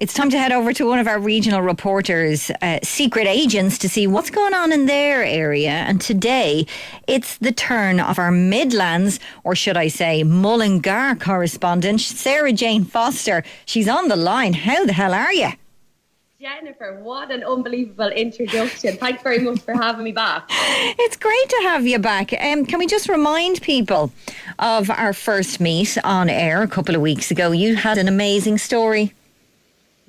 It's time to head over to one of our regional reporters, secret agents, to see what's going on in their area. And today, it's the turn of our Midlands, or should I say Mullingar correspondent, Sarah Jane Foster. She's on the line. How the hell are you? Jennifer, what an unbelievable introduction. Thanks very much for having me back. It's great to have you back. Can we just remind people of our first meet on air a couple of weeks ago? You had an amazing story.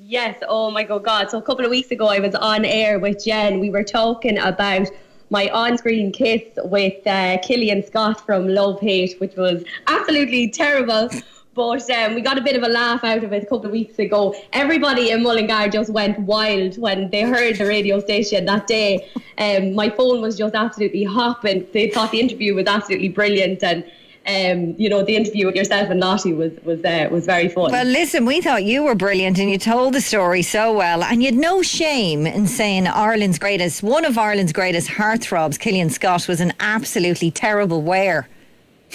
Yes, oh my God. So a couple of weeks ago I was on air with Jen. We were talking about my on-screen kiss with Killian Scott from Love Hate, which was absolutely terrible. But we got a bit of a laugh out of it a couple of weeks ago. Everybody in Mullingar just went wild when they heard the radio station that day. My phone was just absolutely hopping. They thought the interview was absolutely brilliant, and the interview with yourself and Lottie was very fun. Well, listen, we thought you were brilliant and you told the story so well, and you'd no shame in saying one of Ireland's greatest heartthrobs, Killian Scott, was an absolutely terrible wear.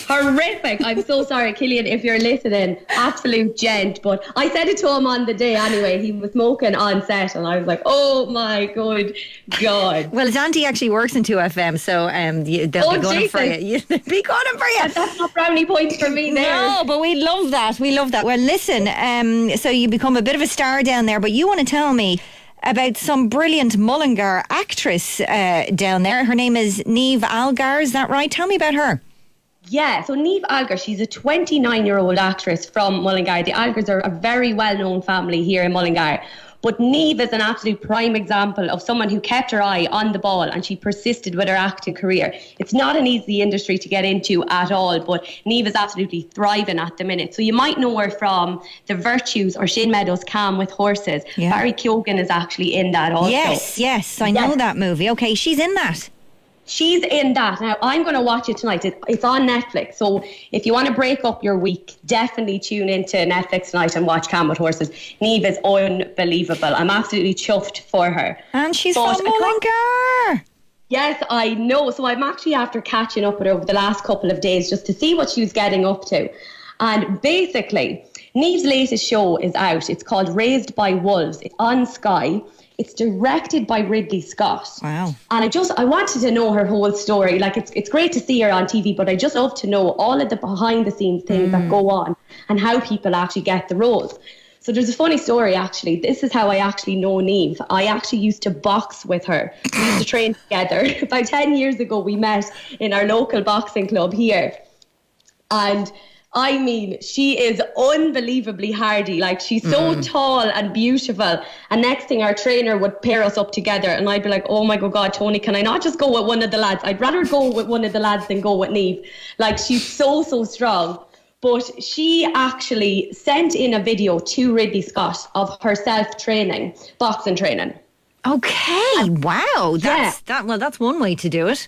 Horrific. I'm so sorry, Killian, if you're listening. Absolute gent. But I said it to him on the day anyway. He was smoking on set and I was like, oh my good God. Well, his auntie actually works in 2FM, so they'll be going for you. They'll be going for you. That's not brownie points for me there. No, but we love that. We love that. Well, listen, so you become a bit of a star down there, but you want to tell me about some brilliant Mullingar actress down there. Her name is Niamh Algar, is that right? Tell me about her. Yeah, so Niamh Algar, she's a 29-year-old actress from Mullingar. The Algars are a very well-known family here in Mullingar. But Niamh is an absolute prime example of someone who kept her eye on the ball and she persisted with her acting career. It's not an easy industry to get into at all, but Niamh is absolutely thriving at the minute. So you might know her from The Virtues or Shane Meadows' Calm with Horses. Yeah. Barry Keoghan is actually in that also. Yes, I know that movie. Okay, she's in that. She's in that. Now, I'm going to watch it tonight. It's on Netflix. So if you want to break up your week, definitely tune into Netflix tonight and watch Calm with Horses. Niamh is unbelievable. I'm absolutely chuffed for her. And she's from Mullingar. Yes, I know. So I'm actually after catching up with her over the last couple of days just to see what she was getting up to. And basically, Niamh's latest show is out. It's called Raised by Wolves. It's on Sky. It's directed by Ridley Scott. Wow. And I wanted to know her whole story. Like, it's great to see her on TV, but I just love to know all of the behind the scenes things that go on and how people actually get the roles. So there's a funny story, actually. This is how I actually know Niamh. I actually used to box with her. We used to train together. About 10 years ago, we met in our local boxing club here. And I mean, she is unbelievably hardy. Like, she's so tall and beautiful. And next thing, our trainer would pair us up together. And I'd be like, oh my God, Tony, can I not just go with one of the lads? I'd rather go with one of the lads than go with Niamh. Like, she's so strong. But she actually sent in a video to Ridley Scott of herself training, boxing training. Okay, wow. That's one way to do it.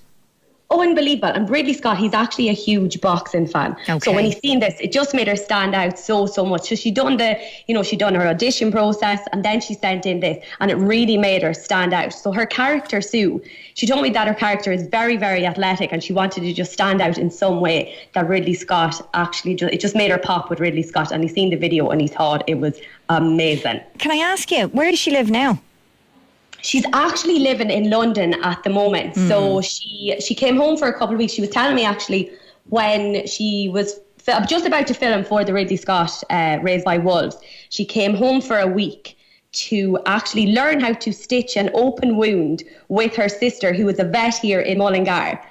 Unbelievable. And Ridley Scott, he's actually a huge boxing fan. Okay. So when he's seen this, it just made her stand out so much. So she done her audition process and then she sent in this and it really made her stand out. So her character, Sue, she told me that her character is very, very athletic and she wanted to just stand out in some way that Ridley Scott it just made her pop with Ridley Scott, and he's seen the video and he thought it was amazing. Can I ask you, where does she live now? She's actually living in London at the moment. So she came home for a couple of weeks. She was telling me actually when she was just about to film for the Ridley Scott Raised by Wolves, she came home for a week to actually learn how to stitch an open wound with her sister, who was a vet here in Mullingar.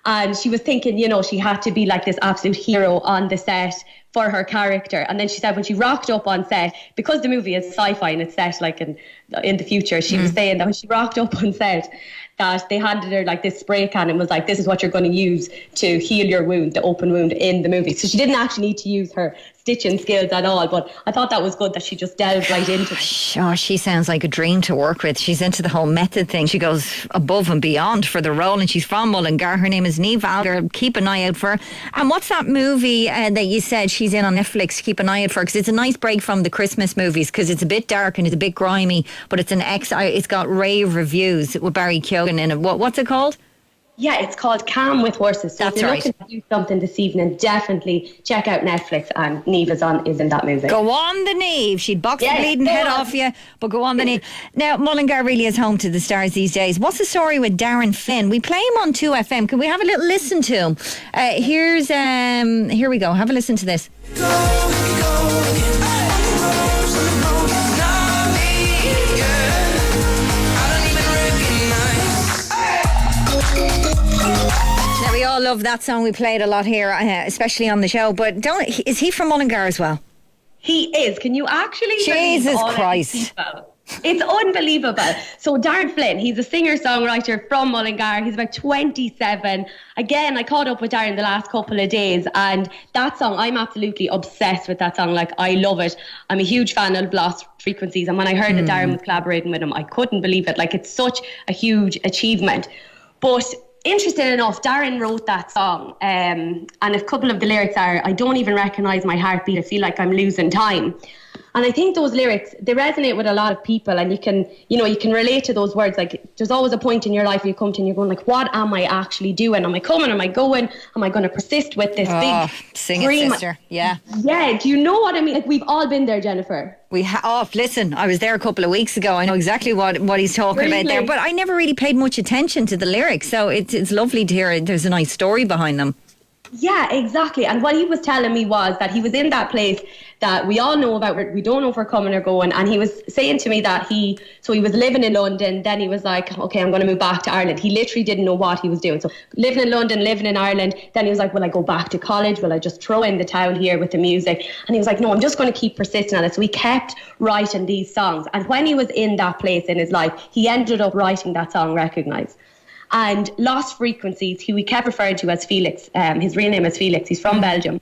And she was thinking, she had to be like this absolute hero on the set for her character. And then she said when she rocked up on set, because the movie is sci-fi and it's set like in the future, she was saying that when she rocked up on set, that they handed her like this spray can and was like, this is what you're going to use to heal your wound, the open wound in the movie. So she didn't actually need to use her stitching skills at all, but I thought that was good that she just delved right into it. Oh, she sounds like a dream to work with. She's into the whole method thing. She goes above and beyond for the role, and she's from Mullingar. Her name is Niamh Algar. Keep an eye out for her. And what's that movie that you said she's in on Netflix? Keep an eye out for her, because it's a nice break from the Christmas movies, because it's a bit dark and it's a bit grimy, but it's got rave reviews with Barry Keoghan in it. What's it called? Yeah, it's called Calm with Horses. So That's if you're right. looking to do something this evening, definitely check out Netflix, and Niamh is in that movie. Go on the Neve. She'd box the bleeding go head on. off you, but go on the Neve. Now, Mullingar really is home to the stars these days. What's the story with Darren Flynn? We play him on 2FM. Can we have a little listen to him? Here we go. Have a listen to this. Now, we all love that song. We play it a lot here, especially on the show. But is he from Mullingar as well? He is. Can you actually Jesus believe all of Christ. these people? It's unbelievable. So Darren Flynn, he's a singer-songwriter from Mullingar. He's about 27. Again, I caught up with Darren the last couple of days, and that song, I'm absolutely obsessed with that song. Like, I love it. I'm a huge fan of Lost Frequencies, and when I heard that Darren was collaborating with him, I couldn't believe it. Like, it's such a huge achievement. But interesting enough, Darren wrote that song, and a couple of the lyrics are, I don't even recognise my heartbeat, I feel like I'm losing time. And I think those lyrics, they resonate with a lot of people, and you can relate to those words. Like, there's always a point in your life where you come to and you're going like, what am I actually doing? Am I coming? Am I going? Am I going to persist with this big sing dream? it, sister. Yeah. Yeah, do you know what I mean? Like, we've all been there, Jennifer. Listen, I was there a couple of weeks ago. I know exactly what he's talking about there, but I never really paid much attention to the lyrics. So it's lovely to hear there's a nice story behind them. Yeah, exactly. And what he was telling me was that he was in that place that we all know about, we don't know if we're coming or going. And he was saying to me that he was living in London. Then he was like, okay, I'm going to move back to Ireland. He literally didn't know what he was doing. So living in London, living in Ireland. Then he was like, will I go back to college? Will I just throw in the towel here with the music? And he was like, no, I'm just going to keep persisting at it. So he kept writing these songs. And when he was in that place in his life, he ended up writing that song, Recognise. And Lost Frequencies, who we kept referring to as Felix, his real name is Felix, he's from Belgium.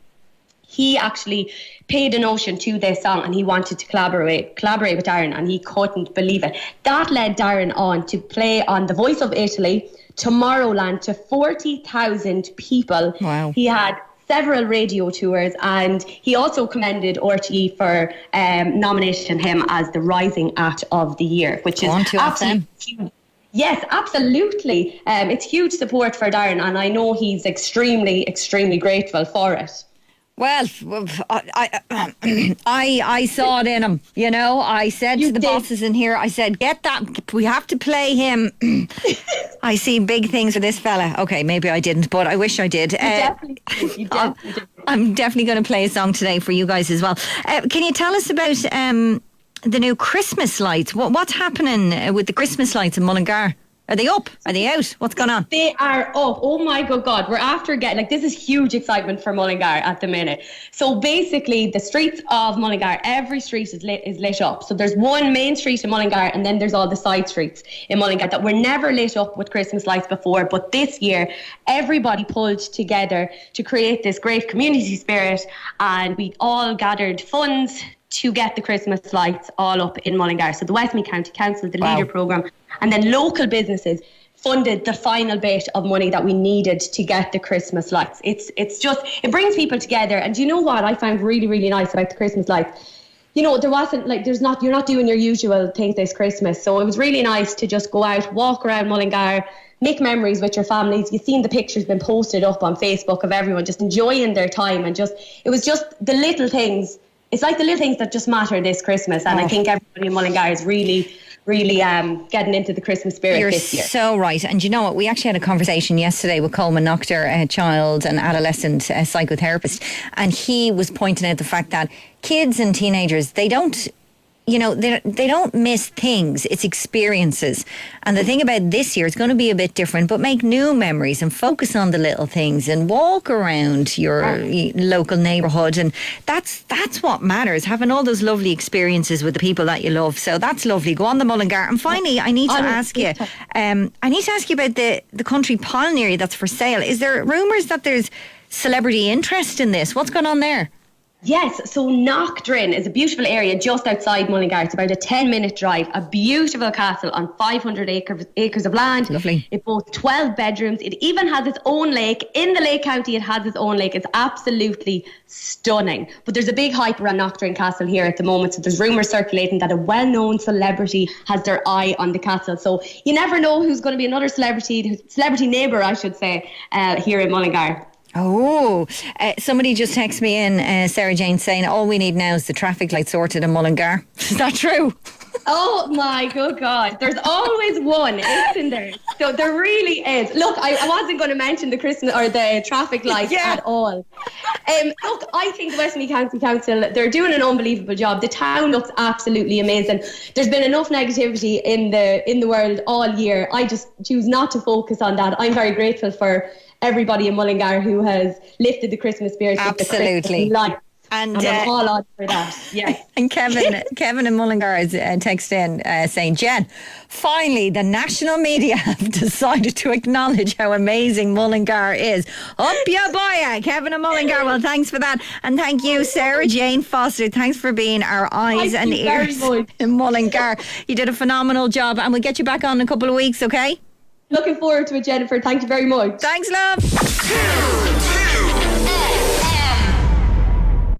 He actually paid a notion to this song, and he wanted to collaborate with Darren, and he couldn't believe it. That led Darren on to play on The Voice of Italy, Tomorrowland, to 40,000 people. Wow. He had several radio tours, and he also commended RTE for nominating him as the Rising Act of the Year, which is absolutely huge. Yes, absolutely. It's huge support for Darren, and I know he's extremely, extremely grateful for it. Well, I saw it in him, you know. I said to the bosses in here, I said, get that, we have to play him. I see big things for this fella. Okay, maybe I didn't, but I wish I did. You did. I'm definitely going to play a song today for you guys as well. Can you tell us about the new Christmas lights? What's happening with the Christmas lights in Mullingar? Are they up? Are they out? What's going on? They are up. Oh my good God. We're after getting, this is huge excitement for Mullingar at the minute. So basically the streets of Mullingar, every street is lit up. So there's one main street in Mullingar, and then there's all the side streets in Mullingar that were never lit up with Christmas lights before. But this year, everybody pulled together to create this great community spirit, and we all gathered funds to get the Christmas lights all up in Mullingar. So the Westmeath County Council, the Leader programme, and then local businesses funded the final bit of money that we needed to get the Christmas lights. It's just, it brings people together. And you know what I found really, really nice about the Christmas lights? You know, there wasn't you're not doing your usual thing this Christmas. So it was really nice to just go out, walk around Mullingar, make memories with your families. You've seen the pictures been posted up on Facebook of everyone just enjoying their time, and it was just the little things. It's like the little things that just matter this Christmas. And I think everybody in Mullingar is really getting into the Christmas spirit this year. You're so right. And you know what? We actually had a conversation yesterday with Coleman Noctor, a child and adolescent psychotherapist. And he was pointing out the fact that kids and teenagers, they don't miss things. It's experiences. And the thing about this year, it's going to be a bit different, but make new memories and focus on the little things and walk around your local neighbourhood. And that's what matters, having all those lovely experiences with the people that you love. So that's lovely. Go on the Mullingar. And finally, I need to ask you about the country pollen area that's for sale. Is there rumours that there's celebrity interest in this? What's going on there? Yes, so Knockdrin is a beautiful area just outside Mullingar. It's about a 10-minute drive. A beautiful castle on 500 acres of land. Lovely. It boasts 12 bedrooms. It even has its own lake. In the Lake County, it has its own lake. It's absolutely stunning. But there's a big hype around Knockdrin Castle here at the moment. So there's rumours circulating that a well-known celebrity has their eye on the castle. So you never know who's going to be another celebrity neighbour, I should say, here in Mullingar. Oh, somebody just texted me in, Sarah Jane, saying all we need now is the traffic light sorted in Mullingar. Is that true? Oh my good God. There's always one, isn't there? So there really is. Look, I wasn't going to mention the Christmas or the traffic lights at all. Look, I think the Westmeath County Council, they're doing an unbelievable job. The town looks absolutely amazing. There's been enough negativity in the world all year. I just choose not to focus on that. I'm very grateful for everybody in Mullingar who has lifted the Christmas spirits with the Christmas lights. And I'm all on for that. Yes. And Kevin in Mullingar is texted in saying, Jen, finally the national media have decided to acknowledge how amazing Mullingar is. Up your boy, Kevin in Mullingar. Well, thanks for that. And thank you, Sarah Jane Foster. Thanks for being our eyes and ears in Mullingar. You did a phenomenal job, and we'll get you back on in a couple of weeks, okay? Looking forward to it, Jennifer. Thank you very much. Thanks, love. 2, 3.